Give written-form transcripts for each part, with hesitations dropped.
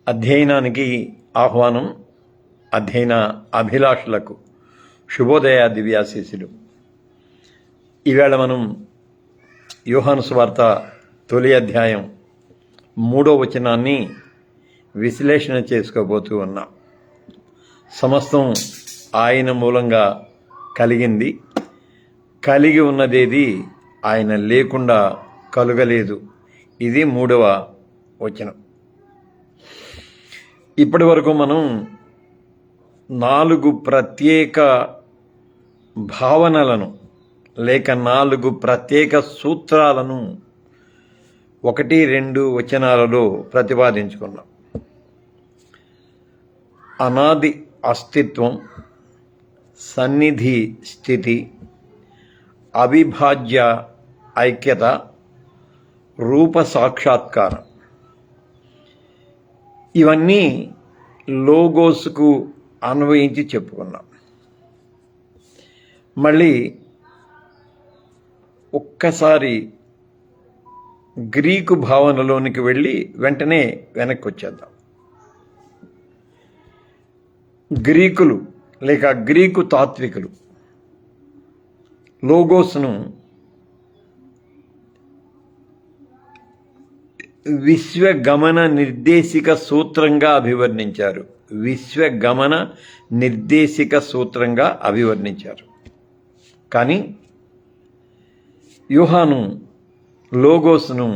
అధ్యయనానికి ఆహ్వానం. అధ్యయన అభిలాషులకు శుభోదయ దివ్యాశీస్సులు. ఈవేళ మనం యోహాను సువార్త తొలి అధ్యాయం 3వ వచనాన్ని విశ్లేషణ చేసుకోబోతూ ఉన్నాం. సమస్తం ఆయన మూలంగా కలిగింది, కలిగి ఉన్నదేది ఆయన లేకుండా కలుగలేదు. ఇది 3వ వచనం. ఇప్పటి వరకు మనం 4 ప్రత్యేక భావనలను లేక 4 ప్రత్యేక సూత్రాలను 1-2 వచనాలలో ప్రతిపాదించుకున్నాం. అనాది అస్తిత్వం, సన్నిధి స్థితి, అవిభాజ్య ఐక్యత, రూప సాక్షాత్కారం. ఇవన్నీ లోగోస్కు అన్వయించి చెప్పుకున్నాం. మళ్ళీ ఒక్కసారి గ్రీకు భావనలోనికి వెళ్ళి వెంటనే వెనక్కి వచ్చేద్దాం. గ్రీకులు లేక గ్రీకు తాత్వికులు లోగోస్ను విశ్వగమన నిర్దేశిక సూత్రంగా అభివర్ణించారు. విశ్వగమన నిర్దేశిక సూత్రంగా అభివర్ణించారు. కానీ యోహాను లోగోస్ను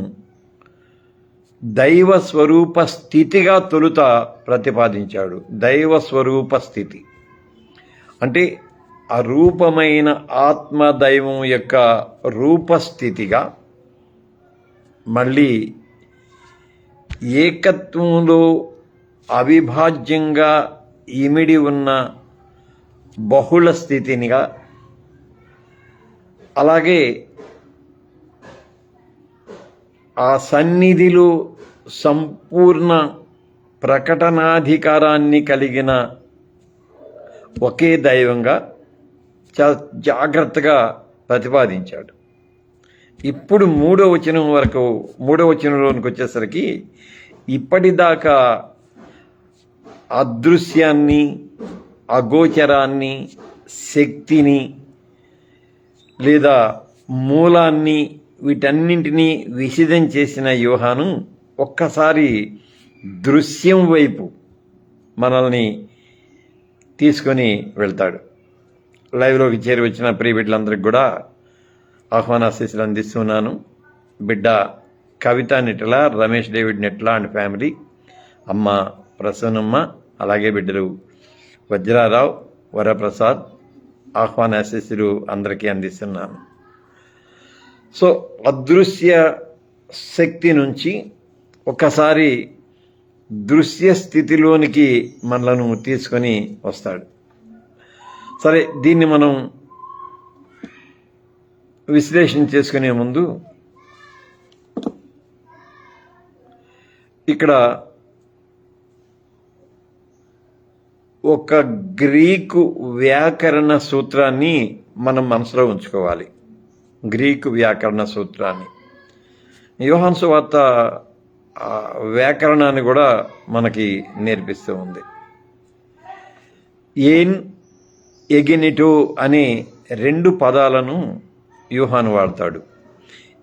దైవ స్వరూప స్థితిగా తొలుత ప్రతిపాదించాడు. దైవ స్వరూప స్థితి అంటే అరూపమైన ఆత్మదైవం యొక్క రూపస్థితిగా, మళ్ళీ ఏకత్వంలో అవిభాజ్యంగా ఇమిడి ఉన్న బహుళ స్థితినిగా, అలాగే ఆ సన్నిధిలో సంపూర్ణ ప్రకటనాధికారాన్ని కలిగిన ఒకే దైవంగా చాలా జాగ్రత్తగా ప్రతిపాదించాడు. ఇప్పుడు 3వ వచనంలోనికి వచ్చేసరికి ఇప్పటిదాకా అదృశ్యాన్ని, అగోచరాన్ని, శక్తిని లేదా మూలాన్ని, వీటన్నింటినీ విశదం చేసిన యోహాను ఒక్కసారి దృశ్యం వైపు మనల్ని తీసుకొని వెళ్తాడు. లైవ్లోకి చేరి వచ్చిన ప్రియ బిడ్డలందరికీ కూడా ఆహ్వానాశీస్సులు అందిస్తున్నాను. బిడ్డ Kavitha Nitla, Ramesh David Nitla and family, అమ్మ ప్రసన్నమ్మ, అలాగే బిడ్డలు వజ్రారావు, వరప్రసాద్, ఆహ్వానాశీస్సులు అందరికీ అందిస్తున్నాను. సో అదృశ్య శక్తి నుంచి ఒకసారి దృశ్య స్థితిలోనికి మనలను తీసుకొని వస్తాడు. సరే, దీన్ని మనం విశ్లేషణ చేసుకునే ముందు ఇక్కడ ఒక గ్రీకు వ్యాకరణ సూత్రాన్ని మనం మనసులో ఉంచుకోవాలి. గ్రీకు వ్యాకరణ సూత్రాన్ని, యోహాను సువార్త వ్యాకరణాన్ని కూడా మనకి నేర్పిస్తూ ఉంది. ఏన్, ఎగెనిటో అనే 2 పదాలను యోహాను వాడతాడు.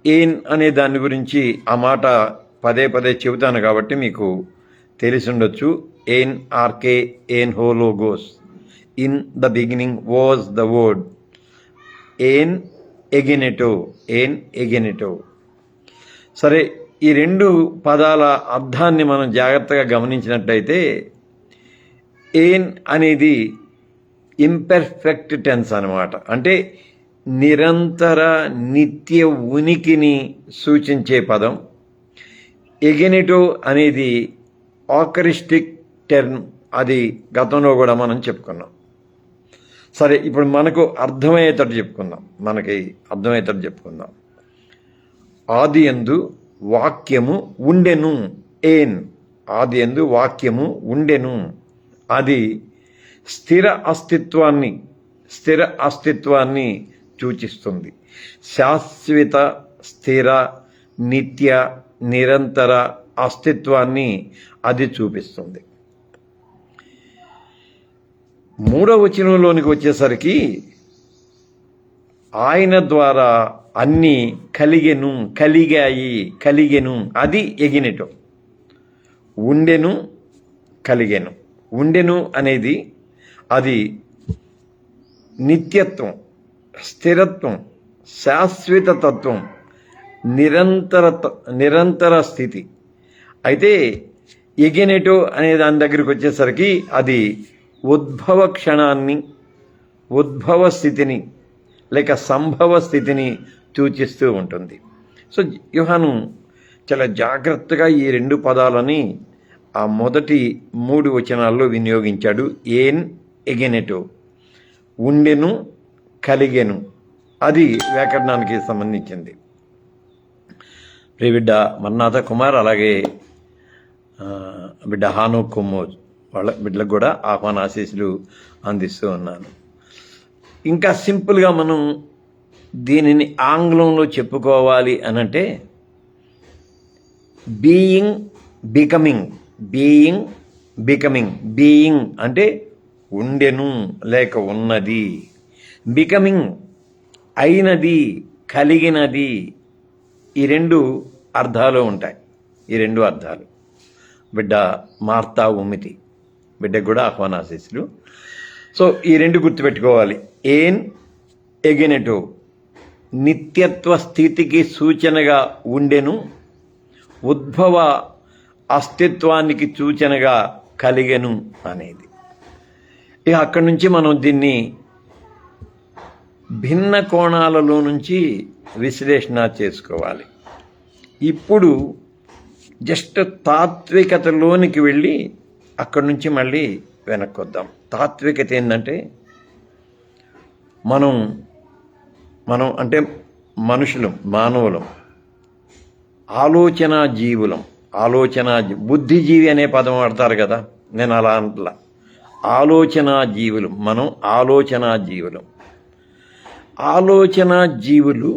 ఏన్ అనే దాని గురించి ఆ మాట పదే చెబుతాను కాబట్టి మీకు తెలిసి ఉండొచ్చు. ఏన్ ఆర్కే ఏన్ హో లోగోస్, in the beginning was the word. ఏన్ ఎగెనిటో. సరే, ఈ 2 పదాల అర్థాన్ని మనం జాగ్రత్తగా గమనించినట్టయితే, ఏన్ అనేది ఇంపెర్ఫెక్ట్ టెన్స్ అన్నమాట. అంటే నిరంతర నిత్య ఉనికిని సూచించే పదం. ఎగెనిటో అనేది ఆకరిస్టిక్ టర్మ్. అది గతంలో కూడా మనం చెప్పుకున్నాం. సరే, ఇప్పుడు మనకు అర్థమయ్యేటట్టు చెప్పుకుందాం. ఆదియందు వాక్యము ఉండెను. ఏన్, ఆదియందు వాక్యము ఉండెను. అది స్థిర అస్తిత్వాన్ని సూచిస్తుంది. శాశ్వత, స్థిర, నిత్య, నిరంతర అస్తిత్వాన్ని అది చూపిస్తుంది. 3వ వచనంలోనికి వచ్చేసరికి ఆయన ద్వారా అన్నీ కలిగెను అది ఎగినెటో. ఉండెను, కలిగెను. ఉండెను అనేది అది నిత్యత్వం, స్థిరత్వం, శాశ్వత తత్వం, నిరంతర స్థితి. అయితే ఎగినెటో అనే దాని దగ్గరికి వచ్చేసరికి అది ఉద్భవ క్షణాన్ని, ఉద్భవ స్థితిని లేక సంభవ స్థితిని సూచిస్తూ ఉంటుంది. సో యోహాను చాలా జాగ్రత్తగా ఈ 2 పదాలని ఆ మొదటి 3 వచనాల్లో వినియోగించాడు. ఏన్ ఎగెనెటో, ఉండెను, కలిగెను. అది వ్యాకరణానికి సంబంధించింది. ప్రియబిడ్డ మన్నాథ కుమార్, అలాగే బిడ్డ హాను కుమ్మోజ్, వాళ్ళ బిడ్డలకు కూడా ఆహ్వాన ఆశీస్సులు అందిస్తూ ఉన్నాను. ఇంకా సింపుల్గా మనం దీనిని ఆంగ్లంలో చెప్పుకోవాలి అనంటే బీయింగ్, బికమింగ్. బీయింగ్ అంటే ఉండెను లేక ఉన్నది, బికమింగ్ అయినది, కలిగినది. ఈ 2 అర్థాలు ఉంటాయి. ఈ 2 అర్థాలు. బిడ్డ మార్తా ఉమితి బిడ్డకు కూడా ఆహ్వానాశీస్సులు. సో ఈ 2 గుర్తుపెట్టుకోవాలి. ఏన్ ఎగెనెటో నిత్యత్వ స్థితికి సూచనగా ఉండెను, ఉద్భవ అస్తిత్వానికి సూచనగా కలిగెను అనేది. ఇక అక్కడి నుంచి మనం దీన్ని భిన్న కోణాలలో నుంచి విశ్లేషణ చేసుకోవాలి. ఇప్పుడు జస్ట్ తాత్వికతలోనికి వెళ్ళి అక్కడి నుంచి మళ్ళీ వెనక్కి వద్దాం. తాత్వికత ఏంటంటే మనం అంటే మనుషులం, మానవులం, ఆలోచనా జీవులం. బుద్ధిజీవి అనే పదం వాడతారు కదా, నేను అలా అంటలా. ఆలోచనా జీవులం. మనం ఆలోచనా జీవులం. ఆలోచనా జీవులు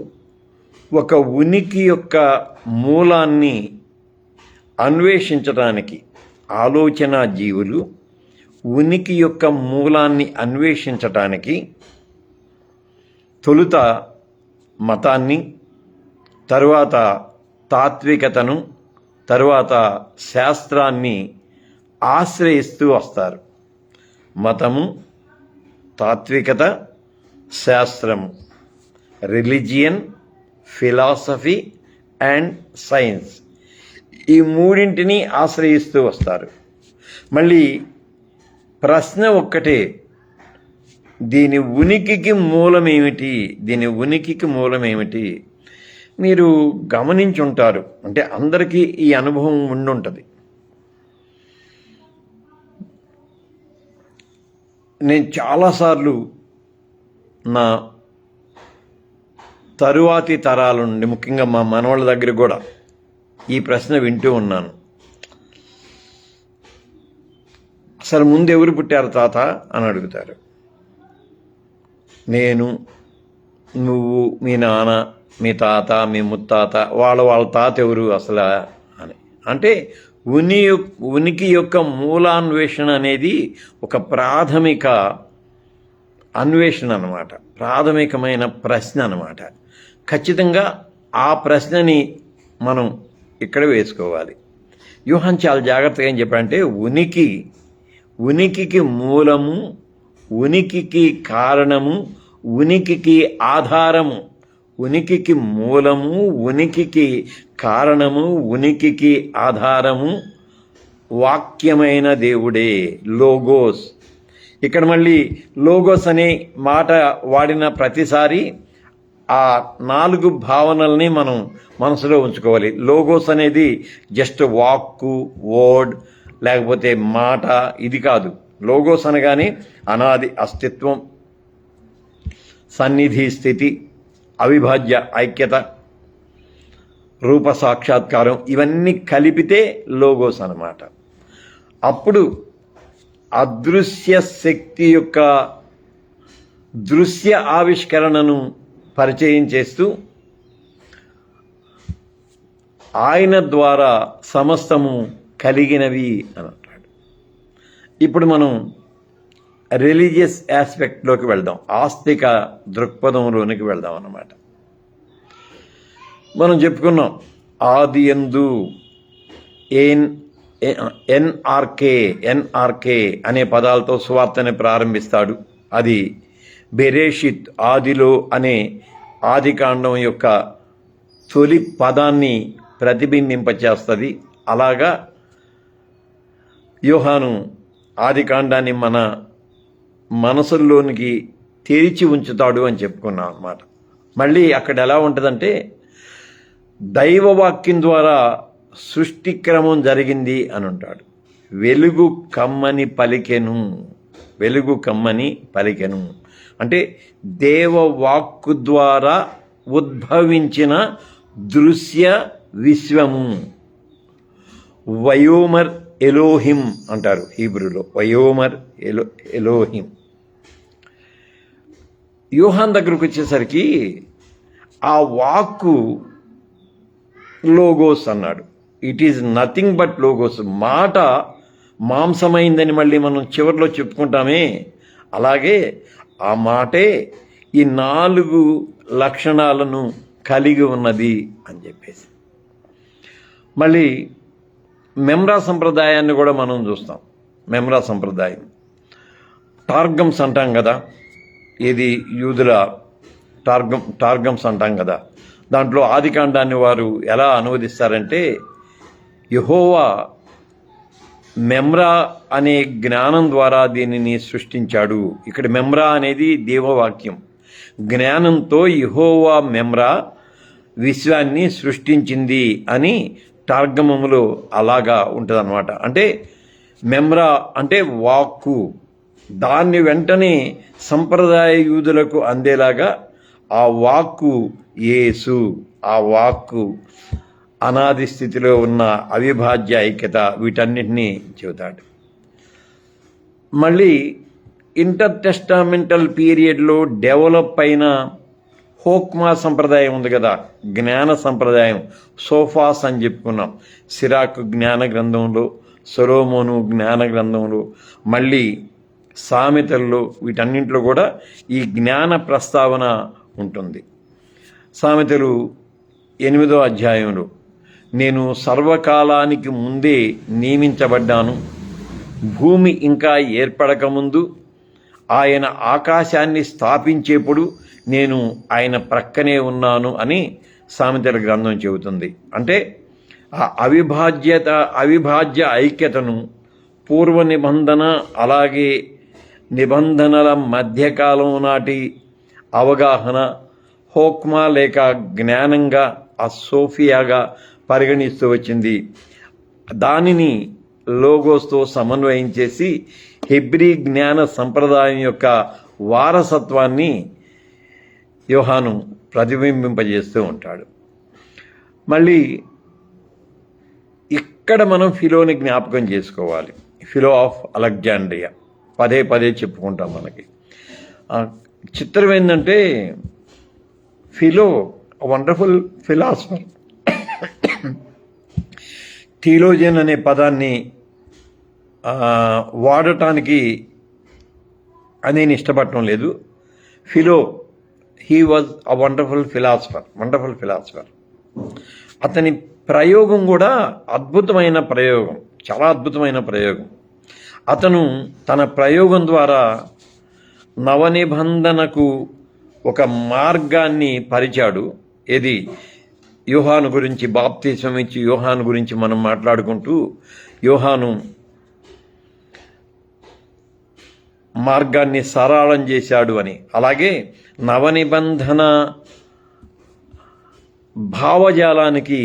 ఒక ఉనికి యొక్క మూలాన్ని అన్వేషించడానికి, ఆలోచనా జీవులు ఉనికి యొక్క మూలాన్ని అన్వేషించటానికి తొలుత మతాన్ని, తరువాత తాత్వికతను, తరువాత శాస్త్రాన్ని ఆశ్రయిస్తూ వస్తారు. మతము, తాత్వికత, శాస్త్రము, రిలీజియన్, ఫిలాసఫీ అండ్ సైన్స్, ఈ 3ంటిని ఆశ్రయిస్తూ వస్తారు. మళ్ళీ ప్రశ్న ఒక్కటే, దీని ఉనికికి మూలమేమిటి? మీరు గమనించుంటారు, అంటే అందరికీ ఈ అనుభవం ఉండుంటుంది. నేను చాలాసార్లు నా తరువాతి తరాల నుండి, ముఖ్యంగా మా మనవాళ్ళ దగ్గర కూడా ఈ ప్రశ్న వింటూ ఉన్నాను. అసలు ముందు ఎవరు పుట్టారు తాత అని అడుగుతారు. నేను, నువ్వు, మీ నాన్న, మీ తాత, మీ ముత్తాత, వాళ్ళ తాత ఎవరు అసలు అని. అంటే ఉనికి యొక్క మూలాన్వేషణ అనేది ఒక ప్రాథమిక అన్వేషణ అన్నమాట, ప్రాథమికమైన ప్రశ్న అన్నమాట. ఖచ్చితంగా ఆ ప్రశ్నని మనం ఇక్కడ వేసుకోవాలి. యోహాన్ చాలా జాగ్రత్తగా ఏం చెప్పాడంటే ఉనికికి మూలము, ఉనికికి కారణము, ఉనికికి ఆధారము, ఉనికికి మూలము, ఉనికికి కారణము, ఉనికికి ఆధారము వాక్యమైన దేవుడే, లోగోస్. ఇక్కడ మళ్ళీ లోగోస్ అనే మాట వాడిన ప్రతిసారి ఆ 4 భావనల్ని మనం మనసులో ఉంచుకోవాలి. లోగోస్ అనేది జస్ట్ వాక్కు, వర్డ్, లేకపోతే మాట, ఇది కాదు. లోగోస్ అనగానే అనాది అస్తిత్వం, సన్నిధి స్థితి, అవిభాజ్య ఐక్యత, రూప సాక్షాత్కారం, ఇవన్నీ కలిపితే లోగోస్ అన్నమాట. అప్పుడు అదృశ్య శక్తి యొక్క దృశ్య ఆవిష్కరణను పరిచయం చేస్తూ ఆయన ద్వారా సమస్తము కలిగినవి అని అంటాడు. ఇప్పుడు మనం రిలీజియస్ ఆస్పెక్ట్లోకి వెళ్దాం, ఆస్తిక దృక్పథంలోనికి వెళ్దాం అన్నమాట. మనం చెప్పుకున్నాం ఆది యందు ఎన్ఆర్కే అనే పదాలతో సువార్తని ప్రారంభిస్తాడు. అది బెరేషిత్ ఆదిలో అనే ఆదికాండం యొక్క తొలి పదాన్ని ప్రతిబింబింపచేస్తుంది. అలాగా యోహాను ఆదికాండాన్ని మన మనసుల్లోనికి తెరిచి ఉంచుతాడు అని చెప్పుకున్నాం అన్నమాట. మళ్ళీ అక్కడ ఎలా ఉంటుందంటే దైవవాక్యం ద్వారా సృష్టి క్రమం జరిగింది అని ఉంటాడు. వెలుగు కమ్మని పలికెను అంటే దేవవాక్కు ద్వారా ఉద్భవించిన దృశ్య విశ్వము. వయోమర్ ఎలోహిం అంటారు హీబ్రూలో, వయోమర్ ఎలోహిం. యోహాన్ దగ్గరకు వచ్చేసరికి ఆ వాక్కు లోగోస్ అన్నాడు. It is nothing but logos. మాట మాంసమైందని మళ్ళీ మనం చివరిలో చెప్పుకుంటామే, అలాగే ఆ మాటే ఈ 4 లక్షణాలను కలిగి ఉన్నది అని చెప్పేసి. మళ్ళీ మెమ్రా సంప్రదాయాన్ని కూడా మనం చూస్తాం. మెమ్రా సంప్రదాయం టార్గమ్స్ అంటాం కదా, ఇది యూదుల టార్గమ్స్ అంటాం కదా. దాంట్లో ఆదికాండాన్ని వారు ఎలా అనువదిస్తారంటే యెహోవా మెమ్రా అనే జ్ఞానం ద్వారా దీనిని సృష్టించాడు. ఇక్కడ మెమ్రా అనేది దేవవాక్యం. జ్ఞానంతో యెహోవా మెమ్రా విశ్వాన్ని సృష్టించింది అని టార్గమములో అలాగా ఉంటుందన్నమాట. అంటే మెమ్రా అంటే వాక్కు, దాన్ని వెంటనే సంప్రదాయ యూదులకు అందేలాగా ఆ వాక్కు యేసు, ఆ వాక్కు అనాది స్థితిలో ఉన్న అవిభాజ్య ఐక్యత, వీటన్నిటినీ చెబుతాడు. మళ్ళీ ఇంటర్టెస్టామెంటల్ పీరియడ్లో డెవలప్ అయిన హోక్మా సంప్రదాయం ఉంది కదా, జ్ఞాన సంప్రదాయం, సోఫాస్ అని చెప్పుకున్నాం. సిరాకు జ్ఞాన గ్రంథంలో, సొలొమోను జ్ఞాన గ్రంథంలో, మళ్ళీ సామెతల్లో, వీటన్నింటిలో కూడా ఈ జ్ఞాన ప్రస్తావన ఉంటుంది. సామెతలు 8వ అధ్యాయంలో నేను సర్వకాలానికి ముందే నియమించబడ్డాను, భూమి ఇంకా ఏర్పడకముందు ఆయన ఆకాశాన్ని స్థాపించేప్పుడు నేను ఆయన ప్రక్కనే ఉన్నాను అని సామెతల గ్రంథం చెబుతుంది. అంటే ఆ అవిభాజ్య ఐక్యతను పూర్వ నిబంధన అలాగే నిబంధనల మధ్యకాలం నాటి అవగాహన హోక్మా లేక జ్ఞానంగా ఆ సోఫియాగా పరిగణిస్తూ వచ్చింది. దానిని లోగోస్తో సమన్వయం చేసి హెబ్రీ జ్ఞాన సంప్రదాయం యొక్క వారసత్వాన్ని యోహాను ప్రతిబింబింపజేస్తూ ఉంటాడు. మళ్ళీ ఇక్కడ మనం ఫిలోని జ్ఞాపకం చేసుకోవాలి. ఫిలో ఆఫ్ అలెగ్జాండ్రియా పదే పదే చెప్పుకుంటాం. మనకి చిత్రం ఏంటంటే ఫిలో వండర్ఫుల్ ఫిలాసఫర్. థియోలోజియన్ అనే పదాన్ని వాడటానికి నేను ఇష్టపడటం లేదు. Philo, he was a wonderful philosopher. అతని ప్రయోగం కూడా అద్భుతమైన ప్రయోగం, చాలా అద్భుతమైన ప్రయోగం. అతను తన ప్రయోగం ద్వారా నవనిబంధనకు ఒక మార్గాన్ని పరిచాడు. ఏది? యోహాను గురించి, బాప్తిస్మం ఇచ్చి యోహాను గురించి మనం మాట్లాడుకుంటూ యోహాను మార్గాన్ని సరళం చేశాడు అని. అలాగే నవనిబంధన భావజాలానికి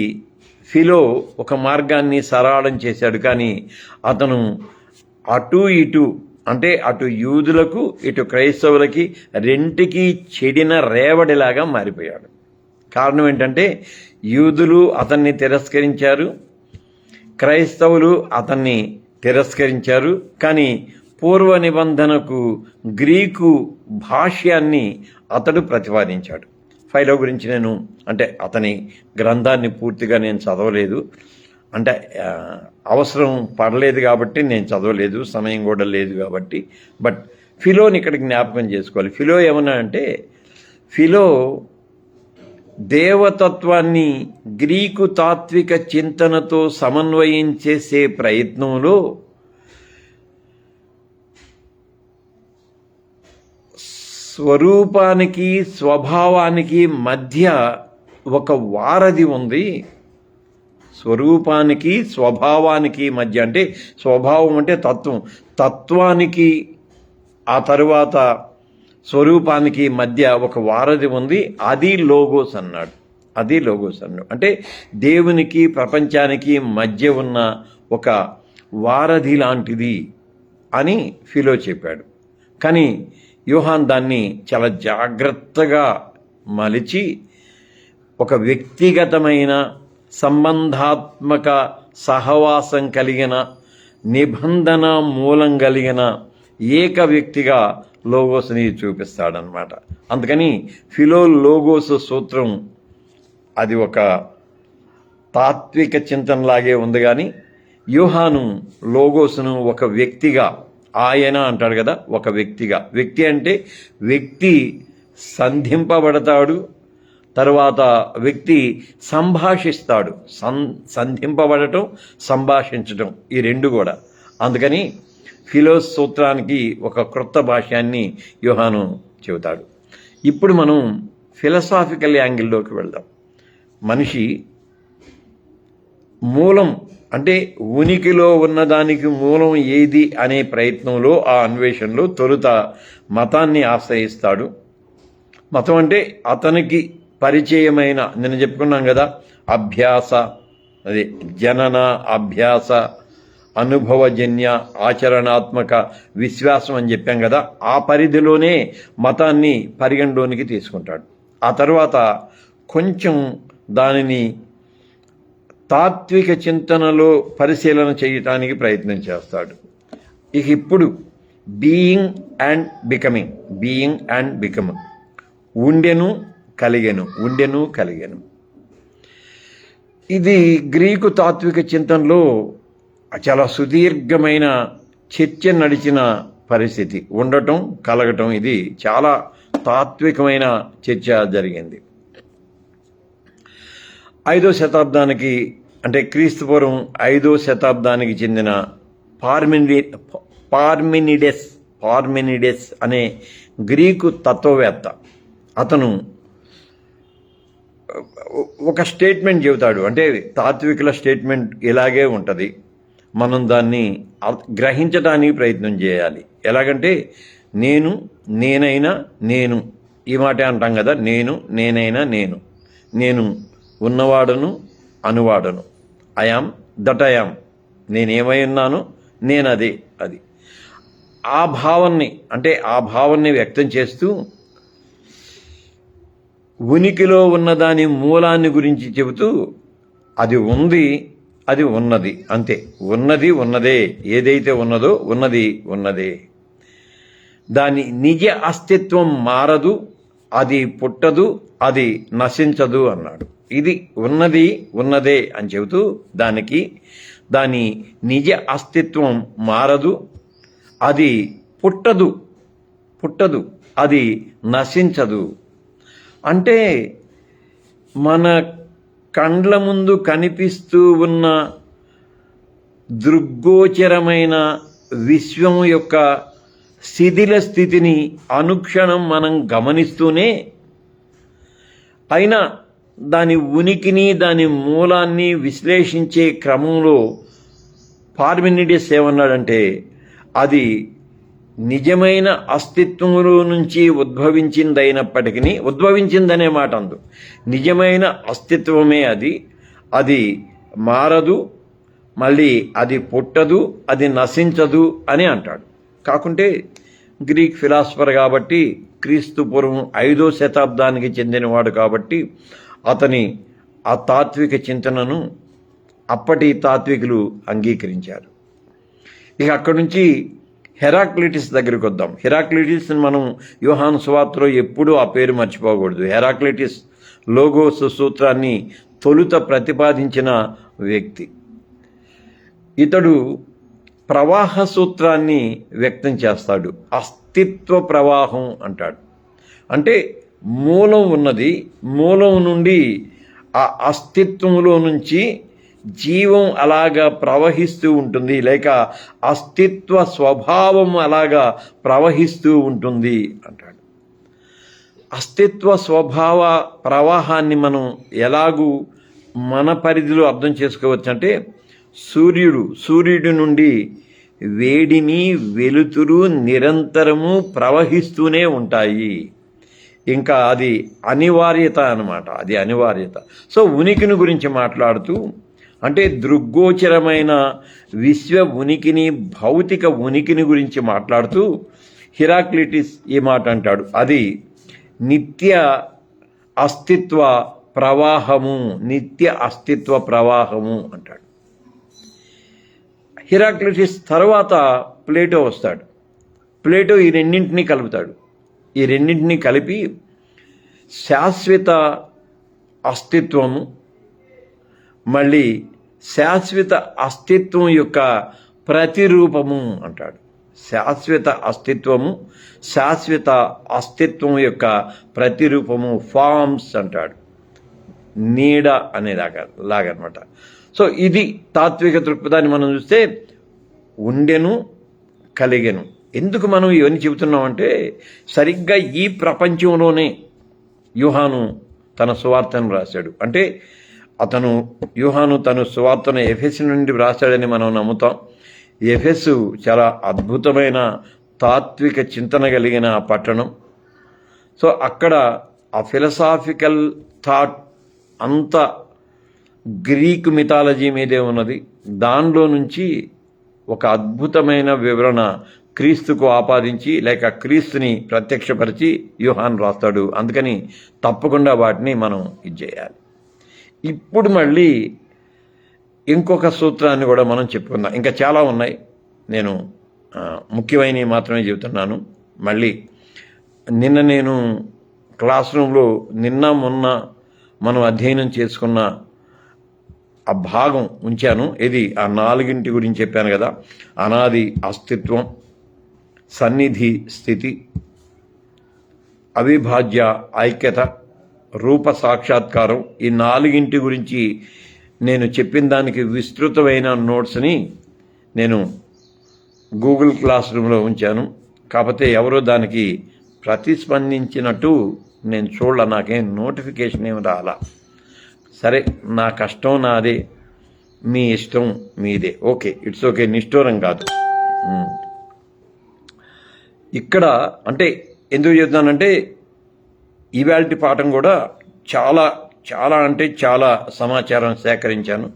ఫిలో ఒక మార్గాన్ని సరళం చేశాడు. కానీ అతను అటు ఇటు, అంటే అటు యూదులకు ఇటు క్రైస్తవులకి రెంటికి చెడిన రేవడిలాగా మారిపోయాడు. కారణం ఏంటంటే యూదులు అతన్ని తిరస్కరించారు, క్రైస్తవులు అతన్ని తిరస్కరించారు. కానీ పూర్వ నిబంధనకు గ్రీకు భాష్యాన్ని అతడు ప్రతిపాదించాడు. ఫైలో గురించి నేను అంటే అతని గ్రంథాన్ని పూర్తిగా నేను చదవలేదు, అంటే అవసరం పడలేదు కాబట్టి నేను చదవలేదు, సమయం కూడా లేదు కాబట్టి. బట్ ఫిలోని ఇక్కడ జ్ఞాపకం చేసుకోవాలి. ఫిలో ఏమన్నా అంటే, ఫిలో దేవతత్వాన్ని గ్రీకు తాత్విక చింతనతో సమన్వయం చేసే ప్రయత్నంలో స్వరూపానికి స్వభావానికి మధ్య ఒక వారధి ఉంది. స్వరూపానికి స్వభావానికి మధ్య, అంటే స్వభావం అంటే తత్వం, తత్వానికి ఆ తరువాత స్వరూపానికి మధ్య ఒక వారధి ఉంది. అది లోగోస్ అన్నాడు. అది లోగోస్ అన్నాడు అంటే దేవునికి ప్రపంచానికి మధ్య ఉన్న ఒక వారధి లాంటిది అని ఫిలో చెప్పాడు. కానీ యోహాన్ దాన్ని చాలా జాగ్రత్తగా మలిచి ఒక వ్యక్తిగతమైన సంబంధాత్మక సహవాసం కలిగిన నిబంధన మూలం కలిగిన ఏక వ్యక్తిగా లోగోస్ని చూపిస్తాడనమాట. అందుకని ఫిలో లోగోస్ సూత్రం అది ఒక తాత్విక చింతనలాగే ఉంది. కానీ యోహాను లోగోస్ను ఒక వ్యక్తిగా, ఆయన అంటాడు కదా, ఒక వ్యక్తిగా. వ్యక్తి అంటే వ్యక్తి సంధింపబడతాడు, తర్వాత వ్యక్తి సంభాషిస్తాడు. సంధింపబడటం, సంభాషించటం, ఈ రెండు కూడా. అందుకని ఫిలోస్ సూత్రానికి ఒక క్రొత్త భాష్యాన్ని యోహాను చెబుతాడు. ఇప్పుడు మనం ఫిలసాఫికల్ యాంగిల్లోకి వెళ్దాం. మనిషి మూలం అంటే ఉనికిలో ఉన్నదానికి మూలం ఏది అనే ప్రయత్నంలో, ఆ అన్వేషణలో తొలుత మతాన్ని ఆశ్రయిస్తాడు. మతం అంటే అతనికి పరిచయమైన, నేను చెప్పుకున్నాం కదా, అభ్యాస, అదే జనన, అభ్యాస, అనుభవజన్య, ఆచరణాత్మక విశ్వాసం అని చెప్పాం కదా, ఆ పరిధిలోనే మతాన్ని పరిగణలోనికి తీసుకుంటాడు. ఆ తర్వాత కొంచెం దానిని తాత్విక చింతనలో పరిశీలన చేయటానికి ప్రయత్నం చేస్తాడు. ఇక ఇప్పుడు being and becoming, being and becoming, ఉండెను కలిగెను, ఉండెను కలిగెను. ఇది గ్రీకు తాత్విక చింతనలో చాలా సుదీర్ఘమైన చర్చ నడిచిన పరిస్థితి. ఉండటం, కలగటం, ఇది చాలా తాత్వికమైన చర్చ జరిగింది. 5వ శతాబ్దానికి, అంటే క్రీస్తుపూర్వం 5వ శతాబ్దానికి చెందిన పార్మెనిడెస్ అనే గ్రీకు తత్వవేత్త, అతను ఒక స్టేట్మెంట్ చెబుతాడు. అంటే తాత్వికుల స్టేట్మెంట్ ఇలాగే ఉంటుంది, మనం దాన్ని గ్రహించడానికి ప్రయత్నం చేయాలి. ఎలాగంటే నేను, నేనైనా నేను, ఈ మాట అంటాం కదా, నేను, నేనైనా నేను, నేను ఉన్నవాడను, అనువాడను, ఐయామ్ దట్ ఐయామ్, నేనేమై ఉన్నాను, నేను అదే, అది. ఆ భావాన్ని, అంటే ఆ భావాన్ని వ్యక్తం చేస్తూ ఉనికిలో ఉన్నదాని మూలాన్ని గురించి చెబుతూ అది ఉంది, అది ఉన్నది, అంతే. ఉన్నది ఉన్నదే, ఏదైతే ఉన్నదో ఉన్నది ఉన్నదే. దాని నిజ అస్తిత్వం మారదు, అది పుట్టదు, అది నశించదు అన్నాడు. ఇది ఉన్నది ఉన్నదే అని చెబుతూ దాని నిజ అస్తిత్వం మారదు, అది పుట్టదు, అది నశించదు. అంటే మన కండ్ల ముందు కనిపిస్తూ ఉన్న దృగ్గోచరమైన విశ్వం యొక్క శిథిల స్థితిని అనుక్షణం మనం గమనిస్తూనే, అయినా దాని ఉనికిని, దాని మూలాన్ని విశ్లేషించే క్రమంలో పార్మెనిడెస్ ఏమన్నాడంటే, అది నిజమైన అస్తిత్వంలో నుంచి ఉద్భవించిందైనప్పటికీ, ఉద్భవించిందనే మాట అందు, నిజమైన అస్తిత్వమే అది మారదు, మళ్ళీ అది పుట్టదు, అది నశించదు అని అంటాడు. కాకుంటే గ్రీక్ ఫిలాసఫర్ కాబట్టి, క్రీస్తు పూర్వం 5వ శతాబ్దానికి చెందినవాడు కాబట్టి, అతని ఆ తాత్విక చింతనను అప్పటి తాత్వికులు అంగీకరించారు. ఇక అక్కడి నుంచి హెరాక్లిటిస్ దగ్గరికి వద్దాం. హెరాక్లిటిస్ని మనం యోహాను సువార్తలో ఎప్పుడూ ఆ పేరు మర్చిపోకూడదు. హెరాక్లిటిస్ లోగోస్ సూత్రాన్ని తొలుత ప్రతిపాదించిన వ్యక్తి. ఇతడు ప్రవాహ సూత్రాన్ని వ్యక్తం చేస్తాడు. అస్తిత్వ ప్రవాహం అంటాడు. అంటే మూలం ఉన్నది, మూలం నుండి ఆ అస్తిత్వంలో నుంచి జీవం అలాగా ప్రవహిస్తూ ఉంటుంది, లేక అస్తిత్వ స్వభావం అలాగా ప్రవహిస్తూ ఉంటుంది అంటాడు. అస్తిత్వ స్వభావ ప్రవాహాన్ని మనం ఎలాగూ మన పరిధిలో అర్థం చేసుకోవచ్చు అంటే, సూర్యుడి నుండి వేడిని వెలుతురు నిరంతరము ప్రవహిస్తూనే ఉంటాయి. ఇంకా అది అనివార్యత అన్నమాట. అది అనివార్యత. సో ఉనికిని గురించి మాట్లాడుతూ, అంటే దృగ్గోచరమైన విశ్వ ఉనికిని, భౌతిక ఉనికిని గురించి మాట్లాడుతూ హెరాక్లిటిస్ ఈ మాట అంటాడు. అది నిత్య అస్తిత్వ ప్రవాహము, నిత్య అస్తిత్వ ప్రవాహము అంటాడు. హెరాక్లిటిస్ తర్వాత ప్లేటో వస్తాడు. ప్లేటో ఈ రెండింటినీ కలుపుతాడు. ఈ రెండింటినీ కలిపి శాశ్వత అస్తిత్వము, మళ్ళీ శాశ్వత అస్తిత్వం యొక్క ప్రతిరూపము అంటాడు. శాశ్వత అస్తిత్వము, శాశ్వత అస్తిత్వం యొక్క ప్రతిరూపము, ఫార్మ్స్ అంటాడు. నీడ లాగనమాట. సో ఇది తాత్విక దృక్పథాన్ని మనం చూస్తే ఉండెను, కలిగెను. ఎందుకు మనం ఇవన్నీ చెబుతున్నామంటే, సరిగ్గా ఈ ప్రపంచంలోనే యోహాను తన సువార్తను రాశాడు. అంటే యోహాను తన సువార్తను ఎఫెసు నుండి రాశాడని మనం నమ్ముతాం. ఎఫెసు చాలా అద్భుతమైన తాత్విక చింతన కలిగిన పట్టణం. సో అక్కడ ఆ ఫిలసాఫికల్ థాట్ అంతా గ్రీక్ మిథాలజీ మీదే ఉన్నది. దానిలో నుంచి ఒక అద్భుతమైన వివరణ క్రీస్తుకు ఆపాదించి, లేక క్రీస్తుని ప్రత్యక్షపరిచి యోహాను రాస్తాడు. అందుకని తప్పకుండా వాటిని మనం ఇది చేయాలి. ఇప్పుడు మళ్ళీ ఇంకొక సూత్రాన్ని కూడా మనం చెప్పుకుందాం. ఇంకా చాలా ఉన్నాయి, నేను ముఖ్యమైనవి మాత్రమే చెబుతున్నాను. మళ్ళీ నేను క్లాస్ రూమ్లో మొన్న మనం అధ్యయనం చేసుకున్న ఆ భాగం ఉంచాను. ఇది ఆ 4 గురించి చెప్పాను కదా. అనాది అస్తిత్వం, సన్నిధి స్థితి, అవిభాజ్య ఐక్యత, రూప సాక్షాత్కారం. ఈ 4 గురించి నేను చెప్పిన దానికి విస్తృతమైన నోట్స్ని నేను గూగుల్ క్లాస్ రూమ్లో ఉంచాను. కాకపోతే ఎవరో దానికి ప్రతిస్పందించినట్టు నేను చూడాల, నాకేం నోటిఫికేషన్ ఏమి రాలా. సరే, నా కష్టం నాదే, మీ ఇష్టం మీదే. ఓకే, ఇట్స్ ఓకే, నిష్ఠూరం కాదు. ఇక్కడ అంటే ఎందుకు చెప్తానంటే, ఇవాల్టి పాఠం కూడా చాలా చాలా అంటే చాలా సమాచారం సేకరించాను.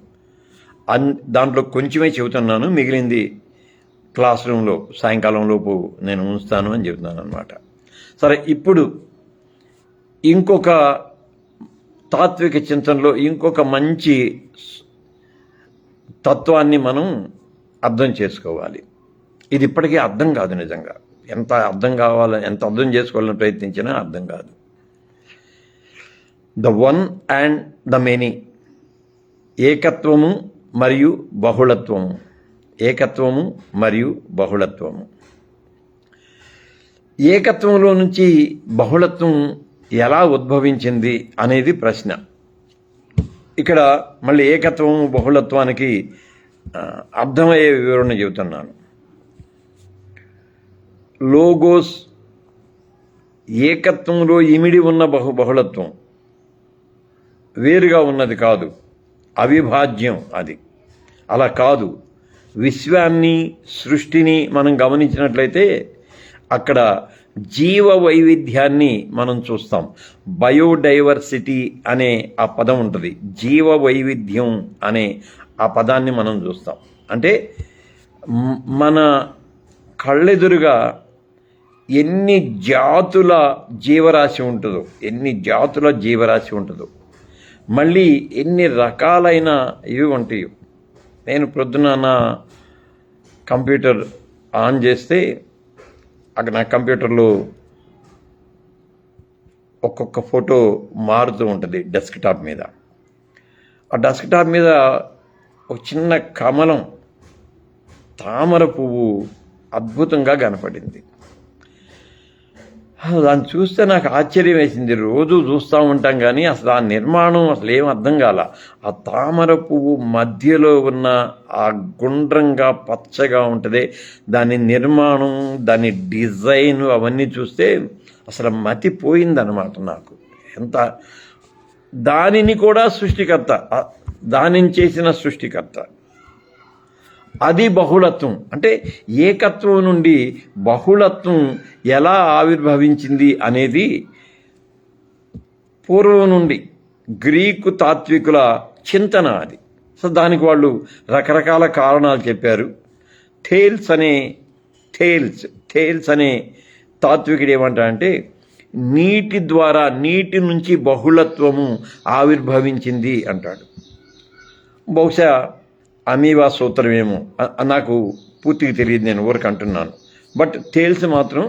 దాంట్లో కొంచెమే చెబుతున్నాను, మిగిలింది క్లాస్ రూమ్లో సాయంకాలం లోపు నేను ఉంచుతాను అని చెబుతున్నాను అనమాట. సరే, ఇప్పుడు ఇంకొక తాత్విక చింతనలో ఇంకొక మంచి తత్వాన్ని మనం అర్థం చేసుకోవాలి. ఇది ఇప్పటికీ అర్థం కాదు నిజంగా. ఎంత అర్థం చేసుకోవాలని ప్రయత్నించినా అర్థం కాదు. The one and the many, ఏకత్వము మరియు బహుళత్వము. ఏకత్వము మరియు బహుళత్వము. ఏకత్వంలో నుంచి బహుళత్వం ఎలా ఉద్భవించింది అనేది ప్రశ్న. ఇక్కడ మళ్ళీ ఏకత్వము బహుళత్వానికి అర్థమయ్యే వివరణ చెబుతున్నాను. లోగోస్ ఏకత్వంలో ఇమిడి ఉన్న బహుళత్వం, వేరుగా ఉన్నది కాదు, అవిభాజ్యం. అది అలా కాదు. విశ్వాన్ని, సృష్టిని మనం గమనించినట్లయితే అక్కడ జీవ వైవిధ్యాన్ని మనం చూస్తాం. బయోడైవర్సిటీ అనే ఆ పదం ఉంటుంది. జీవ వైవిధ్యం అనే ఆ పదాన్ని మనం చూస్తాం. అంటే మన కళ్ళెదురుగా ఎన్ని జాతుల జీవరాశి ఉంటుందో, మళ్ళీ ఎన్ని రకాలైన ఇవి ఉంటాయో. నేను ప్రొద్దున నా కంప్యూటర్ ఆన్ చేస్తే అక్కడ నా కంప్యూటర్లో ఒక్కొక్క ఫోటో మారుతూ ఉంటుంది డెస్క్టాప్ మీద. ఆ డెస్క్టాప్ మీద ఒక చిన్న కమలం, తామర పువ్వు అద్భుతంగా కనపడింది. దాన్ని చూస్తే నాకు ఆశ్చర్యం వేసింది. రోజు చూస్తూ ఉంటాం కానీ అసలు ఆ నిర్మాణం అసలు ఏం అర్థం కాల. ఆ తామర పువ్వు మధ్యలో ఉన్న ఆ గుండ్రంగా పచ్చగా ఉంటుంది దాని నిర్మాణం, దాని డిజైన్ అవన్నీ చూస్తే అసలు మతిపోయిందనమాట నాకు. ఎంత దానిని కూడా సృష్టికర్త, దానిని చేసిన సృష్టికర్త. అది బహుళత్వం. అంటే ఏకత్వం నుండి బహుళత్వం ఎలా ఆవిర్భవించింది అనేది పూర్వం నుండి గ్రీకు తాత్వికుల చింతన అది. సో దానికి వాళ్ళు రకరకాల కారణాలు చెప్పారు. థేల్స్ అనే తాత్వికుడు ఏమంటాడంటే నీటి ద్వారా, నీటి నుంచి బహుళత్వము ఆవిర్భవించింది అంటాడు. బహుశా అమీబా సూత్రమేమో, నాకు పూర్తిగా తెలియదు, నేను ఊరికి అంటున్నాను. బట్ తేల్స్ మాత్రం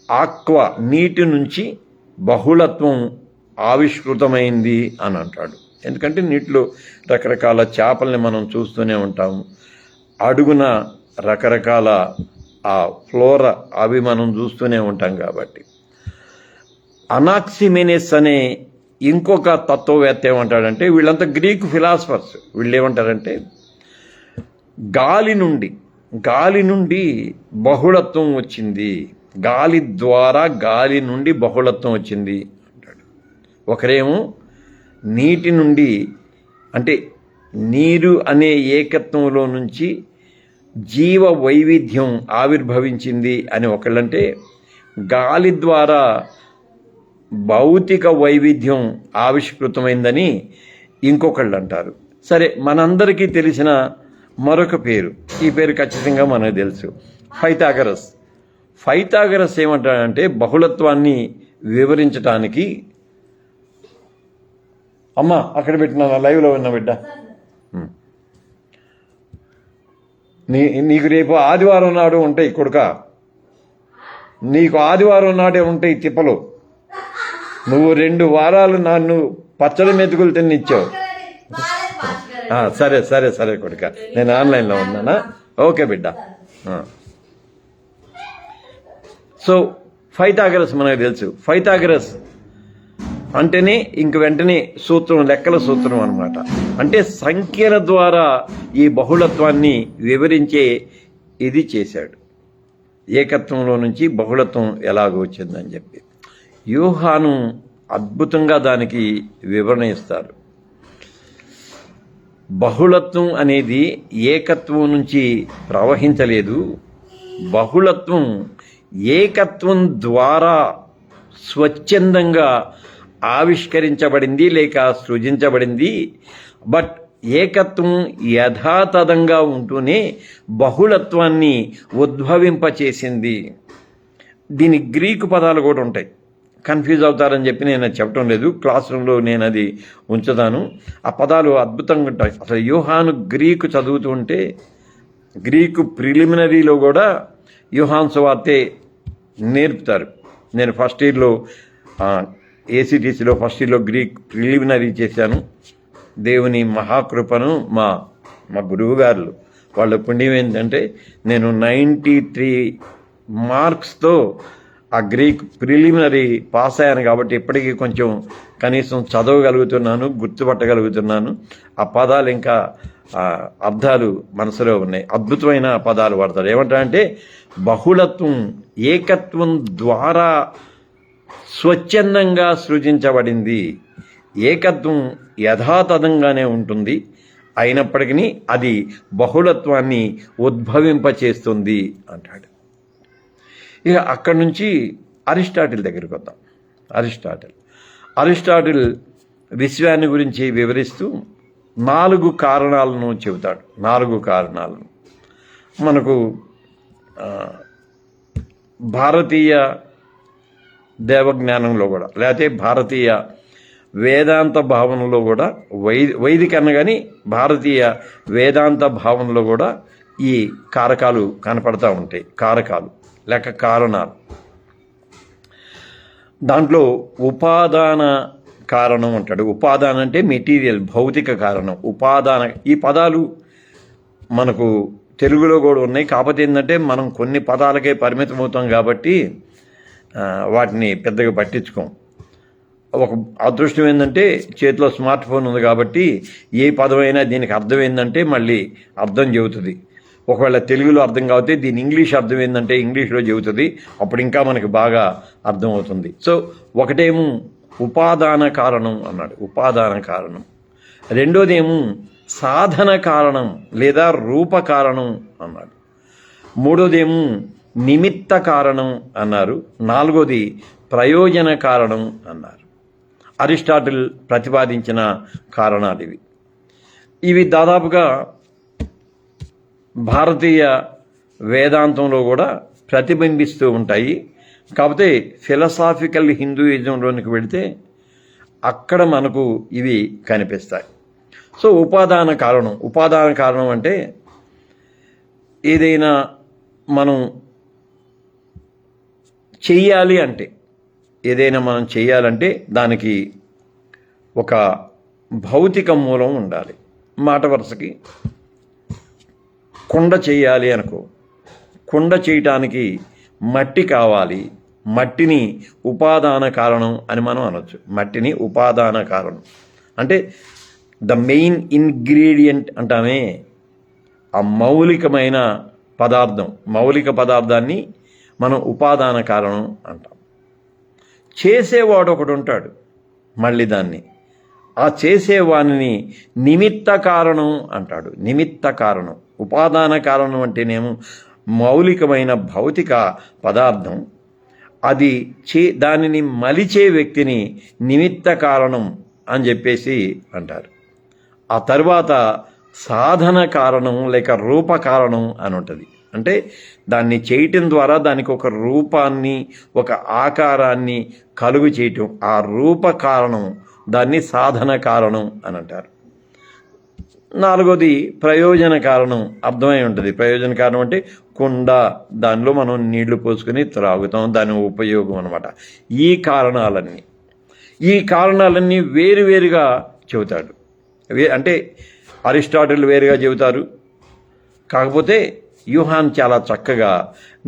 ఆక్వా, నీటి నుంచి బహుళత్వం ఆవిష్కృతమైంది అని అంటాడు. ఎందుకంటే నీటిలో రకరకాల చేపల్ని మనం చూస్తూనే ఉంటాము, అడుగున రకరకాల ఆ ఫ్లోరా అవి మనం చూస్తూనే ఉంటాం కాబట్టి. అనాక్సిమెనెస్ అనే ఇంకొక తత్వవేత్త ఏమంటాడంటే, వీళ్ళంతా గ్రీకు ఫిలాసఫర్స్, వీళ్ళు ఏమంటారంటే గాలి నుండి బహుళత్వం వచ్చింది, గాలి ద్వారా గాలి నుండి బహుళత్వం వచ్చింది అంటాడు. ఒకరేమో నీటి నుండి, అంటే నీరు అనే ఏకత్వంలో నుంచి జీవ వైవిధ్యం ఆవిర్భవించింది అని ఒకళ్ళంటే, గాలి ద్వారా భౌతిక వైవిధ్యం ఆవిష్కృతమైందని ఇంకొకళ్ళు అంటారు. సరే, మనందరికీ తెలిసిన మరొక పేరు, ఈ పేరు ఖచ్చితంగా మనకు తెలుసు, ఫైథాగరస్ ఏమంటాడంటే బహుళత్వాన్ని వివరించటానికి, అమ్మ అక్కడ పెట్టిన లైవ్లో ఉన్న బిడ్డ, నీకు రేపు ఆదివారం నాడు ఉంటాయి కొడుక, నీకు ఆదివారం నాడే ఉంటాయి తిప్పలు. నువ్వు 2 వారాలు నన్ను పచ్చడి మెతుకులు తినిచ్చావు. సరే సరే సరే కొడుక, నేను ఆన్లైన్లో ఉన్నానా? ఓకే బిడ్డ. సో ఫైథాగరస్ మనకు తెలుసు. ఫైథాగరస్ అంటేనే ఇంక వెంటనే సూత్రం, లెక్కల సూత్రం అన్నమాట. అంటే సంఖ్యల ద్వారా ఈ బహుళత్వాన్ని వివరించే ఇది చేశాడు. ఏకత్వంలో నుంచి బహుళత్వం ఎలాగో వచ్చిందని చెప్పి యోహాను అద్భుతంగా దానికి వివరణ ఇస్తారు. బహుళత్వం అనేది ఏకత్వం నుంచి ప్రవహించలేదు, బహుళత్వం ఏకత్వం ద్వారా స్వచ్ఛందంగా ఆవిష్కరించబడింది లేక సృజించబడింది. బట్ ఏకత్వం యథాతథంగా ఉంటూనే బహుళత్వాన్ని ఉద్భవింపచేసింది. దీని గ్రీకు పదాలు కూడా ఉంటాయి, కన్ఫ్యూజ్ అవుతారని చెప్పి నేను చెప్పడం లేదు, క్లాస్ రూమ్లో నేను అది ఉంచుతాను. ఆ పదాలు అద్భుతంగా ఉంటాయి. అసలు యోహాను గ్రీకు చదువుతూ ఉంటే, గ్రీకు ప్రిలిమినరీలో కూడా యోహాను సువార్తే నేర్పుతారు. నేను ఫస్ట్ ఇయర్లో ఏసీటీసీలో ఫస్ట్ ఇయర్లో గ్రీక్ ప్రిలిమినరీ చేశాను. దేవుని మహాకృపను మా గురువు గారు వాళ్ళ పుణ్యం ఏంటంటే నేను 93 మార్క్స్తో ఆ గ్రీక్ ప్రిలిమినరీ పాస్ అయ్యాను. కాబట్టి ఇప్పటికీ కొంచెం కనీసం చదవగలుగుతున్నాను, గుర్తుపట్టగలుగుతున్నాను. ఆ పదాలు ఇంకా అర్థాలు మనసులో ఉన్నాయి. అద్భుతమైన పదాలు వాడతారు. ఏమంటారంటే బహుళత్వం ఏకత్వం ద్వారా స్వచ్ఛందంగా సృజించబడింది. ఏకత్వం యథాతథంగానే ఉంటుంది, అయినప్పటికీ అది బహుళత్వాన్ని ఉద్భవింపచేస్తుంది అంటాడు. ఇక అక్కడి నుంచి అరిస్టాటిల్ దగ్గరికి వద్దాం. అరిస్టాటిల్ విశ్వాన్ని గురించి వివరిస్తూ 4 కారణాలను చెబుతాడు. 4 కారణాలను మనకు భారతీయ దేవజ్ఞానంలో కూడా, లేకపోతే భారతీయ వేదాంత భావనలో కూడా, వైదిక అన్న కానీ భారతీయ వేదాంత భావనలో కూడా ఈ కారకాలు కనపడతా ఉంటాయి. కారకాలు లేక కారణాలు. దాంట్లో ఉపాదాన కారణం అంటాడు. ఉపాదానం అంటే మెటీరియల్, భౌతిక కారణం. ఉపాదాన, ఈ పదాలు మనకు తెలుగులో కూడా ఉన్నాయి. కాకపోతే ఏంటంటే మనం కొన్ని పదాలకే పరిమితం అవుతాం కాబట్టి వాటిని పెద్దగా పట్టించుకోం. ఒక అదృష్టం ఏంటంటే చేతిలో స్మార్ట్ ఫోన్ ఉంది కాబట్టి ఏ పదమైనా దీనికి అర్థం ఏంటంటే మళ్ళీ అర్థం చెబుతుంది. ఒకవేళ తెలుగులో అర్థం కాకపోతే దీని ఇంగ్లీష్ అర్థం ఏంటంటే ఇంగ్లీష్లో చెబుతుంది. అప్పుడు ఇంకా మనకి బాగా అర్థమవుతుంది. సో ఒకటేమో ఉపాదాన కారణం అన్నాడు, ఉపాదాన కారణం. రెండోదేమో సాధన కారణం లేదా రూప కారణం అన్నాడు. మూడోదేమో నిమిత్త కారణం అన్నారు. నాలుగోది ప్రయోజన కారణం అన్నారు. అరిస్టాటిల్ ప్రతిపాదించిన కారణాలు ఇవి. ఇవి దాదాపుగా భారతీయ వేదాంతంలో కూడా ప్రతిబింబిస్తూ ఉంటాయి. కాకపోతే ఫిలసాఫికల్ హిందూయిజంలోనికి వెళితే అక్కడ మనకు ఇవి కనిపిస్తాయి. సో ఉపాదాన కారణం. ఉపాదాన కారణం అంటే ఏదైనా మనం చెయ్యాలి అంటే, ఏదైనా మనం చెయ్యాలంటే దానికి ఒక భౌతిక మూలం ఉండాలి. మాట వరుసకి కుండ చేయాలి అనుకో, కుండ చేయటానికి మట్టి కావాలి. మట్టిని ఉపాదాన కారణం అని మనం అనొచ్చు. మట్టిని ఉపాదాన కారణం అంటే ద మెయిన్ ఇంగ్రీడియంట్ అంటామే, ఆ మౌలికమైన పదార్థం. మౌలిక పదార్థాన్ని మనం ఉపాదాన కారణం అంటాం. చేసేవాడు ఒకడు ఉంటాడు, మళ్ళీ దాన్ని ఆ చేసేవాడిని నిమిత్త కారణం అంటాడు. నిమిత్త కారణం. ఉపాదాన కారణం అంటేనేమో మౌలికమైన భౌతిక పదార్థం, అది దానిని మలిచే వ్యక్తిని నిమిత్త కారణం అని చెప్పేసి అంటారు. ఆ తర్వాత సాధన కారణం లేక రూప కారణం అని ఉంటుంది. అంటే దాన్ని చేయటం ద్వారా దానికి ఒక రూపాన్ని, ఒక ఆకారాన్ని కలుగు చేయటం, ఆ రూప కారణం, దాన్ని సాధన కారణం అని అంటారు. నాలుగోది ప్రయోజన కారణం. అర్థమై ఉంటుంది. ప్రయోజన కారణం అంటే కుండ, దానిలో మనం నీళ్లు పోసుకొని త్రాగుతాం, దాని ఉపయోగం అన్నమాట. ఈ కారణాలన్నీ వేరువేరుగా చెబుతాడు. అంటే అరిస్టాటిల్ వేరుగా చెబుతారు. కాకపోతే యూహాన్ చాలా చక్కగా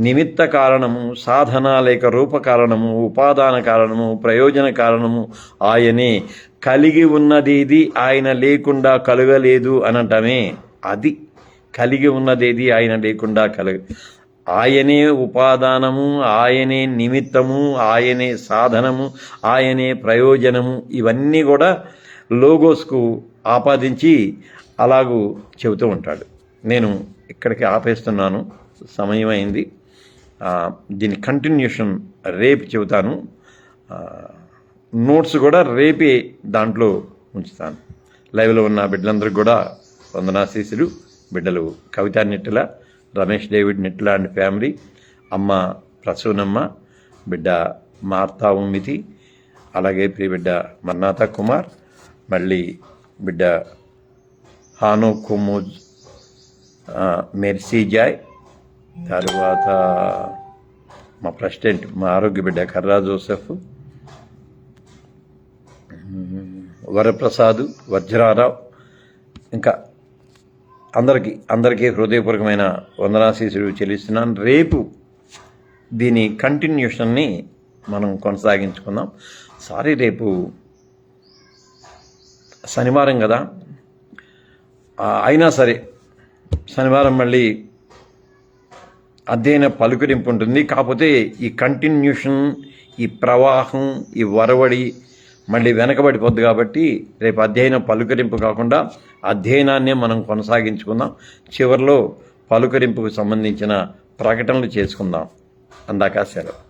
నిమిత్త కారణము, సాధన లేక రూప కారణము, ఉపాదాన కారణము, ప్రయోజన కారణము ఆయనే, కలిగి ఉన్నదేది ఆయన లేకుండా కలగలేదు అనంటమే. అది కలిగి ఉన్నదేది ఆయన లేకుండా ఆయనే ఉపాదానము, ఆయనే నిమిత్తము, ఆయనే సాధనము, ఆయనే ప్రయోజనము. ఇవన్నీ కూడా లోగోస్కు ఆపాదించి అలాగూ చెబుతూ ఉంటాడు. నేను ఇక్కడికి ఆపేస్తున్నాను, సమయం అయింది. దీని కంటిన్యూషన్ రేపు చెబుతాను. నోట్స్ కూడా రేపే దాంట్లో ఉంచుతాను. లైవ్లో ఉన్న బిడ్డలందరికీ కూడా వందనాశీస్సులు. బిడ్డలు Kavitha Nitla, Ramesh David Nitla and family, అమ్మ ప్రసూనమ్మ, బిడ్డ మార్తా ఉమ్మితి, అలాగే ప్రియబిడ్డ మన్నాత కుమార్, మళ్ళీ బిడ్డ హానో కుమోజ్, మెర్సీ జాయ్, తర్వాత మా ప్రెసిడెంట్, మా ఆరోగ్య బిడ్డ కర్రా జోసెఫ్, వరప్రసాద్, వజ్రారావు, ఇంకా అందరికీ హృదయపూర్వకమైన వందనాశీస్సులు చెల్లిస్తున్నాను. రేపు దీని కంటిన్యూషన్ని మనం కొనసాగించుకుందాం. రేపు శనివారం కదా, అయినా సరే శనివారం మళ్ళీ అధ్యయన పలుకరింపు ఉంటుంది. కాకపోతే ఈ కంటిన్యూషన్, ఈ ప్రవాహం, ఈ వరవడి మళ్ళీ వెనకబడిపోద్ది కాబట్టి రేపు అధ్యయన పలుకరింపు కాకుండా అధ్యయనాన్నే మనం కొనసాగించుకుందాం. చివరిలో పలుకరింపుకు సంబంధించిన ప్రకటనలు చేసుకుందాం. అందాక సెలవు.